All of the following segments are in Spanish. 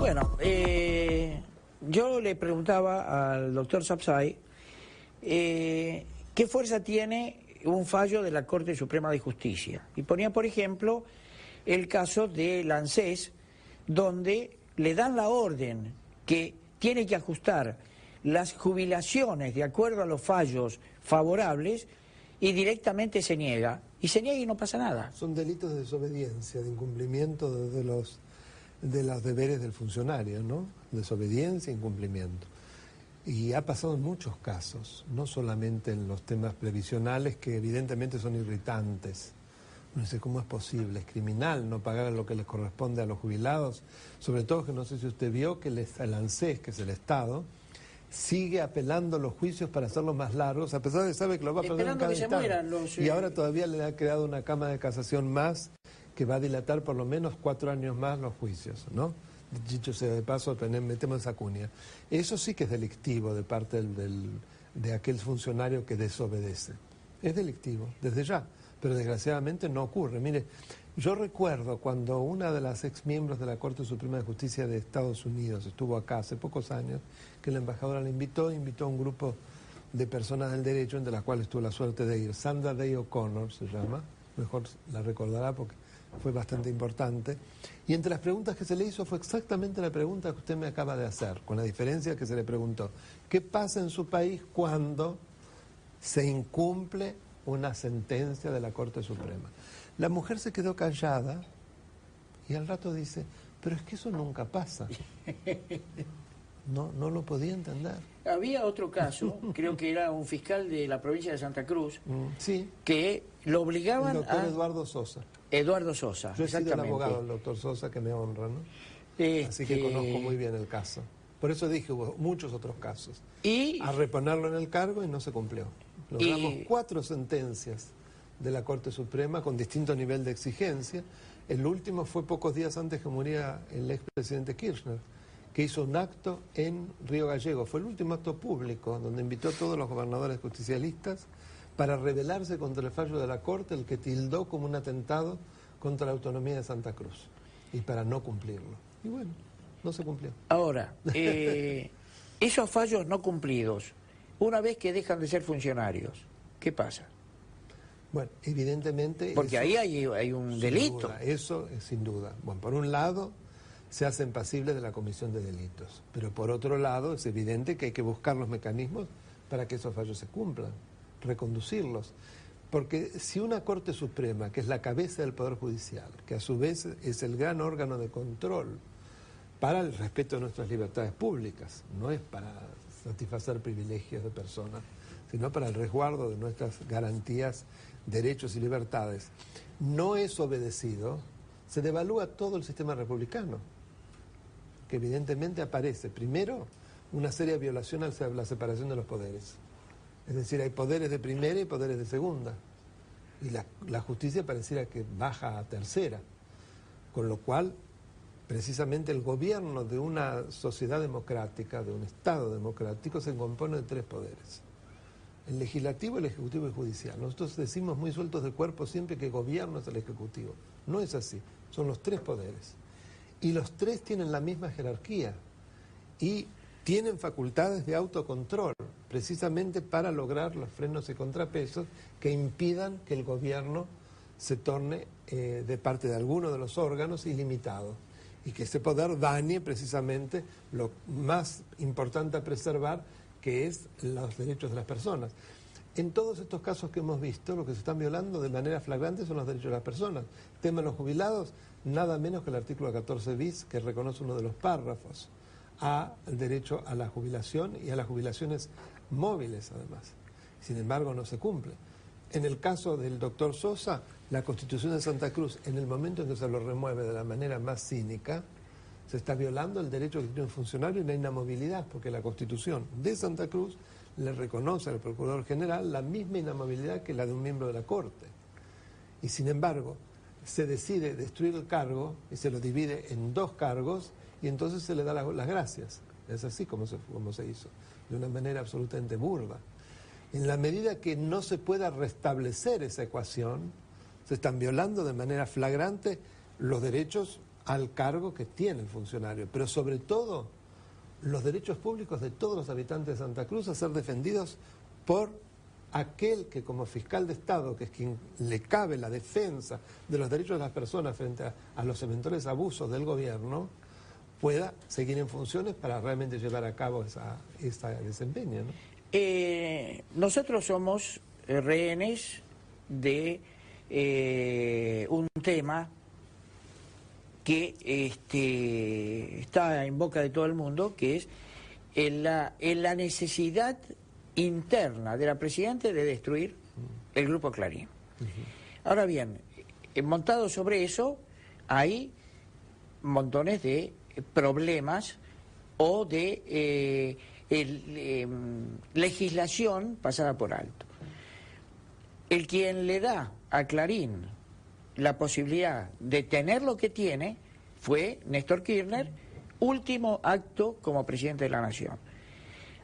Bueno, yo le preguntaba al doctor Sapsay qué fuerza tiene un fallo de la Corte Suprema de Justicia. Y ponía, por ejemplo, el caso de ANSES, donde le dan la orden que tiene que ajustar las jubilaciones de acuerdo a los fallos favorables y directamente se niega. Y se niega y no pasa nada. Son delitos de desobediencia, de incumplimiento de los deberes del funcionario, ¿no? Desobediencia e incumplimiento. Y ha pasado en muchos casos, no solamente en los temas previsionales, que evidentemente son irritantes. Uno dice, ¿cómo es posible? Es criminal no pagar lo que les corresponde a los jubilados. Sobre todo que no sé si usted vio que el ANSES, que es el Estado, sigue apelando los juicios para hacerlos más largos, a pesar de que sabe que los va a perder en cada instante. Y ahora todavía le ha quedado una Cámara de Casación más que va a dilatar por lo menos 4 años más los juicios, ¿no? Dicho sea de paso, metemos esa cuña. Eso sí que es delictivo de parte de aquel funcionario que desobedece. Es delictivo, desde ya, pero desgraciadamente no ocurre. Mire, yo recuerdo cuando una de las exmiembros de la Corte Suprema de Justicia de Estados Unidos estuvo acá hace pocos años, que la embajadora la invitó a un grupo de personas del derecho, entre las cuales tuve la suerte de ir. Sandra Day O'Connor se llama, mejor la recordará porque fue bastante importante. Y entre las preguntas que se le hizo fue exactamente la pregunta que usted me acaba de hacer, con la diferencia que se le preguntó: ¿qué pasa en su país cuando se incumple una sentencia de la Corte Suprema? La mujer se quedó callada y al rato dice, pero es que eso nunca pasa. No lo podía entender. Había otro caso, creo que era un fiscal de la provincia de Santa Cruz, sí, que lo obligaban el doctor Eduardo Sosa. Eduardo Sosa, yo he sido el abogado del doctor Sosa, que me honra, ¿no? Así que conozco muy bien el caso. Por eso dije, hubo muchos otros casos. A reponerlo en el cargo y no se cumplió. Logramos 4 sentencias de la Corte Suprema con distinto nivel de exigencia. El último fue pocos días antes que muriera el expresidente Kirchner, que hizo un acto en Río Gallegos. Fue el último acto público donde invitó a todos los gobernadores justicialistas para rebelarse contra el fallo de la Corte, el que tildó como un atentado contra la autonomía de Santa Cruz, y para no cumplirlo. Y bueno, no se cumplió. Ahora, esos fallos no cumplidos, una vez que dejan de ser funcionarios, ¿qué pasa? Bueno, evidentemente... Porque ahí hay un delito. Duda, eso es sin duda. Bueno, por un lado, se hacen pasibles de la comisión de delitos, pero por otro lado, es evidente que hay que buscar los mecanismos para que esos fallos se cumplan, reconducirlos. Porque si una Corte Suprema, que es la cabeza del Poder Judicial, que a su vez es el gran órgano de control para el respeto de nuestras libertades públicas, no es para satisfacer privilegios de personas, sino para el resguardo de nuestras garantías, derechos y libertades, no es obedecido, se devalúa todo el sistema republicano, que evidentemente aparece, primero, una seria violación a la separación de los poderes. Es decir, hay poderes de primera y poderes de segunda. Y la justicia pareciera que baja a tercera. Con lo cual, precisamente el gobierno de una sociedad democrática, de un Estado democrático, se compone de 3 poderes. El legislativo, el ejecutivo y el judicial. Nosotros decimos muy sueltos de cuerpo siempre que gobierno es el ejecutivo. No es así. Son los 3 poderes. Y los 3 tienen la misma jerarquía. Y tienen facultades de autocontrol, precisamente para lograr los frenos y contrapesos que impidan que el gobierno se torne de parte de alguno de los órganos ilimitado y que ese poder dañe precisamente lo más importante a preservar, que es los derechos de las personas. En todos estos casos que hemos visto, lo que se están violando de manera flagrante son los derechos de las personas. El tema de los jubilados, nada menos que el artículo 14 bis, que reconoce uno de los párrafos al derecho a la jubilación y a las jubilaciones móviles, además. Sin embargo, no se cumple. En el caso del doctor Sosa, la Constitución de Santa Cruz, en el momento en que se lo remueve de la manera más cínica, se está violando el derecho que tiene un funcionario y la inamovilidad, porque la Constitución de Santa Cruz le reconoce al Procurador General la misma inamovilidad que la de un miembro de la Corte. Y sin embargo, se decide destruir el cargo y se lo divide en 2 cargos y entonces se le da las gracias. Es así como se hizo, de una manera absolutamente burda. En la medida que no se pueda restablecer esa ecuación, se están violando de manera flagrante los derechos al cargo que tiene el funcionario, pero sobre todo los derechos públicos de todos los habitantes de Santa Cruz a ser defendidos por aquel que como fiscal de Estado, que es quien le cabe la defensa de los derechos de las personas frente a los eventuales abusos del gobierno, pueda seguir en funciones para realmente llevar a cabo ese desempeño, ¿no? Nosotros somos rehenes de un tema que está en boca de todo el mundo, que es la necesidad interna de la Presidenta de destruir el Grupo Clarín. Ahora bien, montado sobre eso hay montones de problemas o de legislación pasada por alto. El quien le da a Clarín la posibilidad de tener lo que tiene fue Néstor Kirchner, último acto como presidente de la Nación.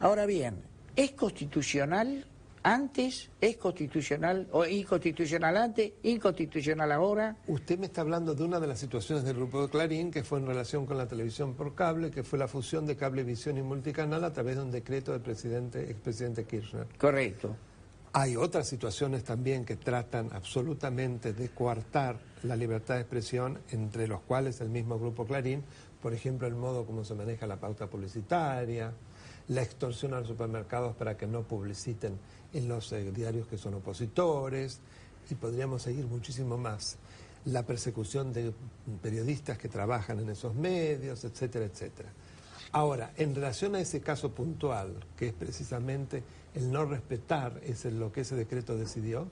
Ahora bien, ¿es constitucional antes? ¿Es constitucional o inconstitucional antes? ¿Inconstitucional ahora? Usted me está hablando de una de las situaciones del Grupo de Clarín, que fue en relación con la televisión por cable, que fue la fusión de Cablevisión y Multicanal a través de un decreto del expresidente Kirchner. Correcto. Hay otras situaciones también que tratan absolutamente de coartar la libertad de expresión, entre los cuales el mismo Grupo Clarín, por ejemplo, el modo como se maneja la pauta publicitaria, la extorsión a los supermercados para que no publiciten en los diarios que son opositores, y podríamos seguir muchísimo más. La persecución de periodistas que trabajan en esos medios, etcétera, etcétera. Ahora, en relación a ese caso puntual, que es precisamente el no respetar lo que ese decreto decidió,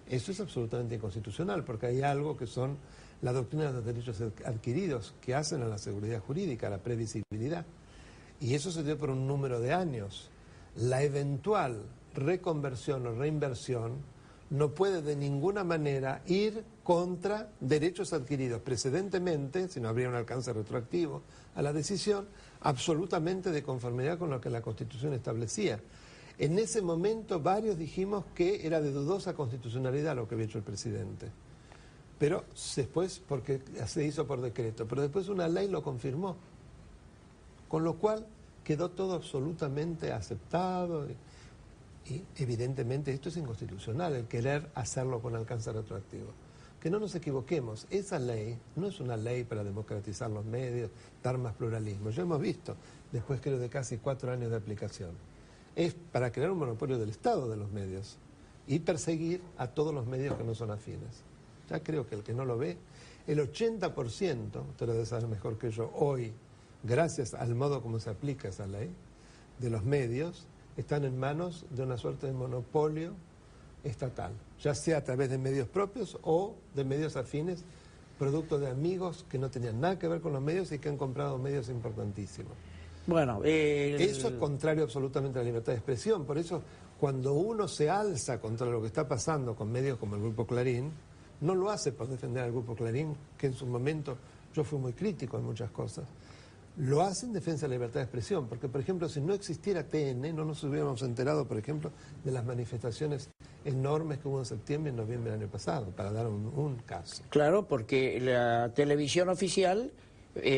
eso es absolutamente inconstitucional, porque hay algo que son la doctrina de los derechos adquiridos, que hacen a la seguridad jurídica, a la previsibilidad. Y eso se dio por un número de años. La eventual reconversión o reinversión no puede de ninguna manera ir contra derechos adquiridos precedentemente, si no habría un alcance retroactivo a la decisión, absolutamente de conformidad con lo que la Constitución establecía. En ese momento varios dijimos que era de dudosa constitucionalidad lo que había hecho el presidente, pero después, porque se hizo por decreto, pero después una ley lo confirmó, con lo cual quedó todo absolutamente aceptado y evidentemente esto es inconstitucional, el querer hacerlo con alcance retroactivo. Que no nos equivoquemos, esa ley no es una ley para democratizar los medios, dar más pluralismo. Ya hemos visto, después creo de casi 4 años de aplicación, es para crear un monopolio del Estado de los medios y perseguir a todos los medios que no son afines. Ya creo que el que no lo ve, el 80%, usted lo debe saber mejor que yo, hoy, gracias al modo como se aplica esa ley, de los medios, están en manos de una suerte de monopolio estatal, ya sea a través de medios propios o de medios afines, producto de amigos que no tenían nada que ver con los medios y que han comprado medios importantísimos. Bueno, eso es contrario absolutamente a la libertad de expresión. Por eso, cuando uno se alza contra lo que está pasando con medios como el Grupo Clarín, no lo hace por defender al Grupo Clarín, que en su momento yo fui muy crítico en muchas cosas. Lo hace en defensa de la libertad de expresión, porque, por ejemplo, si no existiera TN, no nos hubiéramos enterado, por ejemplo, de las manifestaciones enormes que hubo en septiembre y en noviembre del año pasado, para dar un caso. Claro, porque la televisión oficial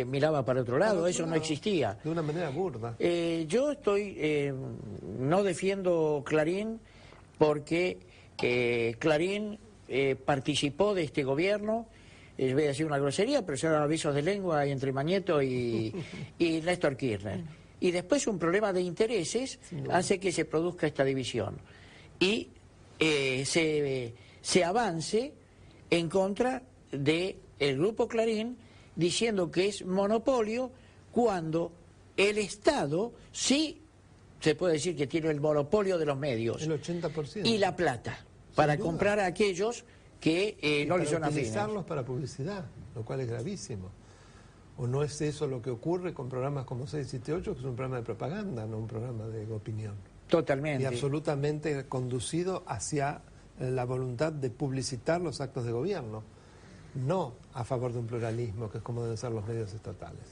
miraba para otro lado, eso no existía. De una manera burda. Yo no defiendo Clarín porque Clarín participó de este gobierno. Voy a decir una grosería, pero son avisos de lengua entre Mañeto y Néstor Kirchner. Y después un problema de intereses hace que se produzca esta división. Y se avance en contra del Grupo Clarín, diciendo que es monopolio, cuando el Estado sí se puede decir que tiene el monopolio de los medios. El 80%. Y la plata, para comprar a aquellos que no les son afines. Utilizarlos para publicidad, lo cual es gravísimo. ¿O no es eso lo que ocurre con programas como 678, que es un programa de propaganda, no un programa de opinión? Totalmente. Y absolutamente conducido hacia la voluntad de publicitar los actos de gobierno, no a favor de un pluralismo, que es como deben ser los medios estatales.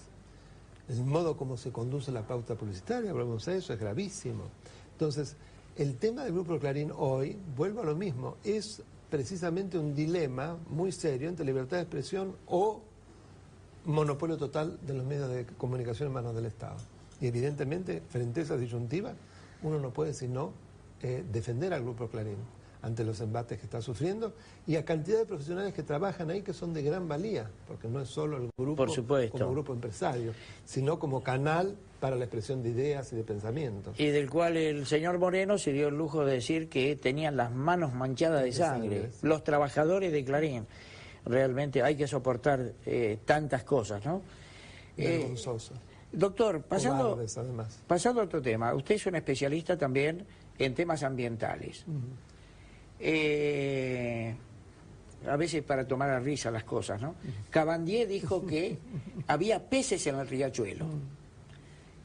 El modo como se conduce la pauta publicitaria, volvemos a eso, es gravísimo. Entonces, el tema del Grupo Clarín hoy, vuelvo a lo mismo, es precisamente un dilema muy serio entre libertad de expresión o monopolio total de los medios de comunicación en manos del Estado. Y evidentemente, frente a esa disyuntiva, uno no puede sino defender al Grupo Clarín ante los embates que está sufriendo y a cantidad de profesionales que trabajan ahí que son de gran valía, porque no es solo el grupo Por supuesto, como grupo empresario, sino como canal para la expresión de ideas y de pensamientos. Y del cual el señor Moreno se dio el lujo de decir que tenían las manos manchadas de sangre. Los trabajadores de Clarín. Realmente hay que soportar tantas cosas, ¿no? Vergonzoso. Doctor, pasando además. a otro tema, usted es un especialista también en temas ambientales. A veces para tomar a risa las cosas, ¿no? Cabandier dijo que había peces en el riachuelo.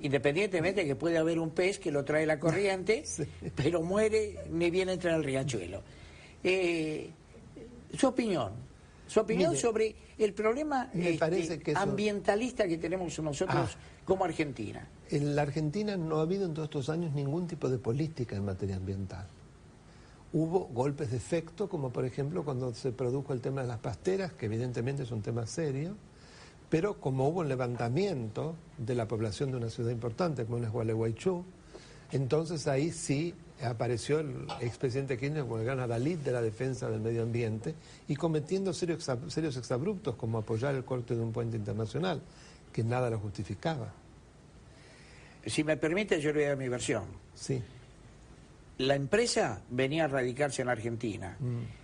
Independientemente de que puede haber un pez que lo trae la corriente, sí, pero muere ni bien entra en el riachuelo. Su opinión Mire, sobre el problema ambientalista que tenemos nosotros como Argentina. En la Argentina no ha habido en todos estos años ningún tipo de política en materia ambiental. Hubo golpes de efecto, como por ejemplo cuando se produjo el tema de las pasteras, que evidentemente es un tema serio, pero como hubo un levantamiento de la población de una ciudad importante como es Gualeguaychú, entonces ahí sí apareció el expresidente Kirchner como el gran adalid de la defensa del medio ambiente y cometiendo serios exabruptos como apoyar el corte de un puente internacional, que nada lo justificaba. Si me permite, yo le voy a dar mi versión. Sí. La empresa venía a radicarse en Argentina.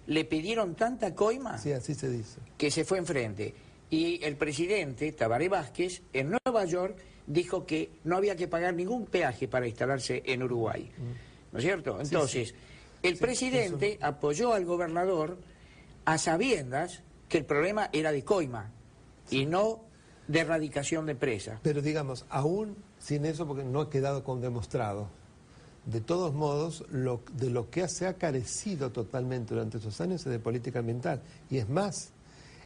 Le pidieron tanta coima, sí, así se dice, que se fue enfrente. Y el presidente, Tabaré Vázquez, en Nueva York, dijo que no había que pagar ningún peaje para instalarse en Uruguay. ¿No es cierto? Entonces, el presidente apoyó al gobernador a sabiendas que el problema era de coima y no de erradicación de empresa. Pero digamos, aún sin eso, porque no ha quedado con demostrado, de todos modos, de lo que se ha carecido totalmente durante esos años es de política ambiental. Y es más,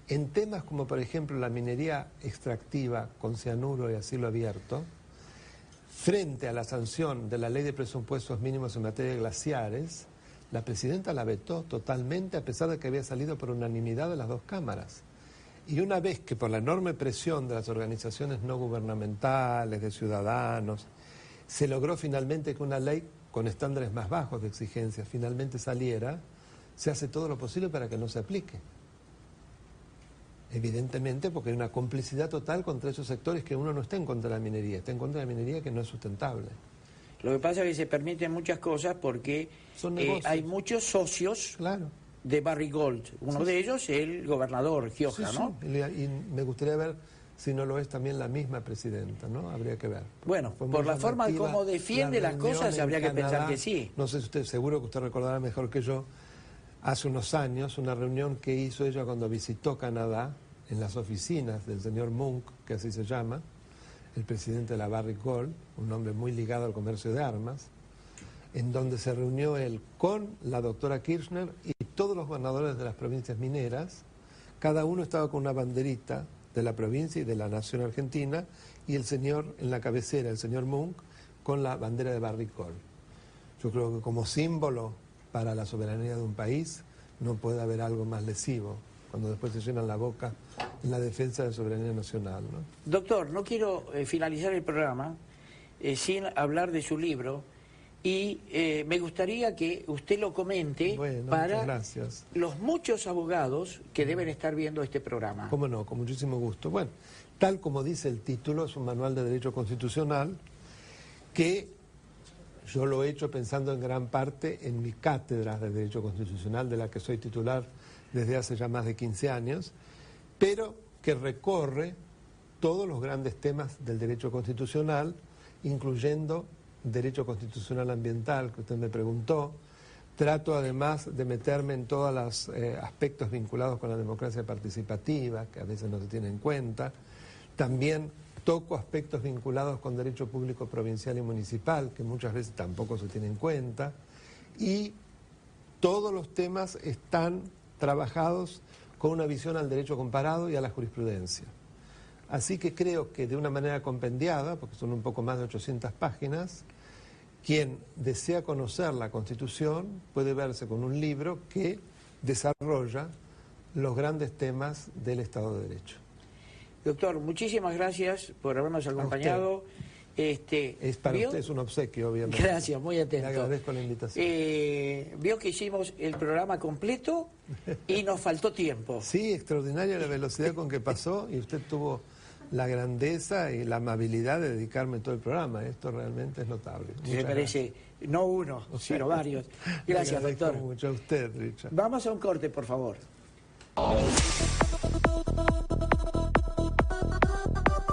en temas como por ejemplo la minería extractiva con cianuro y a cielo abierto, frente a la sanción de la ley de presupuestos mínimos en materia de glaciares, la presidenta la vetó totalmente a pesar de que había salido por unanimidad de las dos cámaras. Y una vez que por la enorme presión de las organizaciones no gubernamentales, de ciudadanos, se logró finalmente que una ley con estándares más bajos de exigencia finalmente saliera, se hace todo lo posible para que no se aplique. Evidentemente porque hay una complicidad total contra esos sectores que uno no está en contra de la minería, está en contra de la minería que no es sustentable. Lo que pasa es que se permiten muchas cosas porque hay muchos socios de Barrick Gold. Uno de ellos es el gobernador Gioja, ¿no? Y me gustaría ver si no lo es también la misma presidenta, ¿no? Habría que ver. Bueno, por la forma como defiende las cosas habría que pensar que sí. No sé si usted, seguro que usted recordará mejor que yo, hace unos años, una reunión que hizo ella cuando visitó Canadá, en las oficinas del señor Munk, que así se llama, el presidente de la Barrick Gold, un hombre muy ligado al comercio de armas, en donde se reunió él con la doctora Kirchner y todos los gobernadores de las provincias mineras, cada uno estaba con una banderita de la provincia y de la nación argentina, y el señor en la cabecera, el señor Munk, con la bandera de Barrick Gold. Yo creo que como símbolo para la soberanía de un país no puede haber algo más lesivo cuando después se llenan la boca en la defensa de la soberanía nacional, ¿no? Doctor, no quiero finalizar el programa sin hablar de su libro y me gustaría que usted lo comente para los muchos abogados que deben estar viendo este programa. Cómo no, con muchísimo gusto. Bueno, tal como dice el título, es un manual de derecho constitucional que yo lo he hecho pensando en gran parte en mi cátedra de Derecho Constitucional, de la que soy titular desde hace ya más de 15 años, pero que recorre todos los grandes temas del derecho constitucional, incluyendo derecho constitucional ambiental, que usted me preguntó. Trato además de meterme en todos los aspectos vinculados con la democracia participativa, que a veces no se tiene en cuenta. También toco aspectos vinculados con derecho público provincial y municipal, que muchas veces tampoco se tiene en cuenta, y todos los temas están trabajados con una visión al derecho comparado y a la jurisprudencia. Así que creo que de una manera compendiada, porque son un poco más de 800 páginas, quien desea conocer la Constitución puede verse con un libro que desarrolla los grandes temas del Estado de Derecho. Doctor, muchísimas gracias por habernos acompañado. Es para ¿vio? usted, es un obsequio, obviamente. Gracias, muy atento. Le agradezco la invitación. Vio que hicimos el programa completo y nos faltó tiempo. Sí, extraordinaria la velocidad con que pasó y usted tuvo la grandeza y la amabilidad de dedicarme todo el programa. Esto realmente es notable. Me parece, no uno, sino varios. Gracias, doctor. Mucho a usted, Richard. Vamos a un corte, por favor.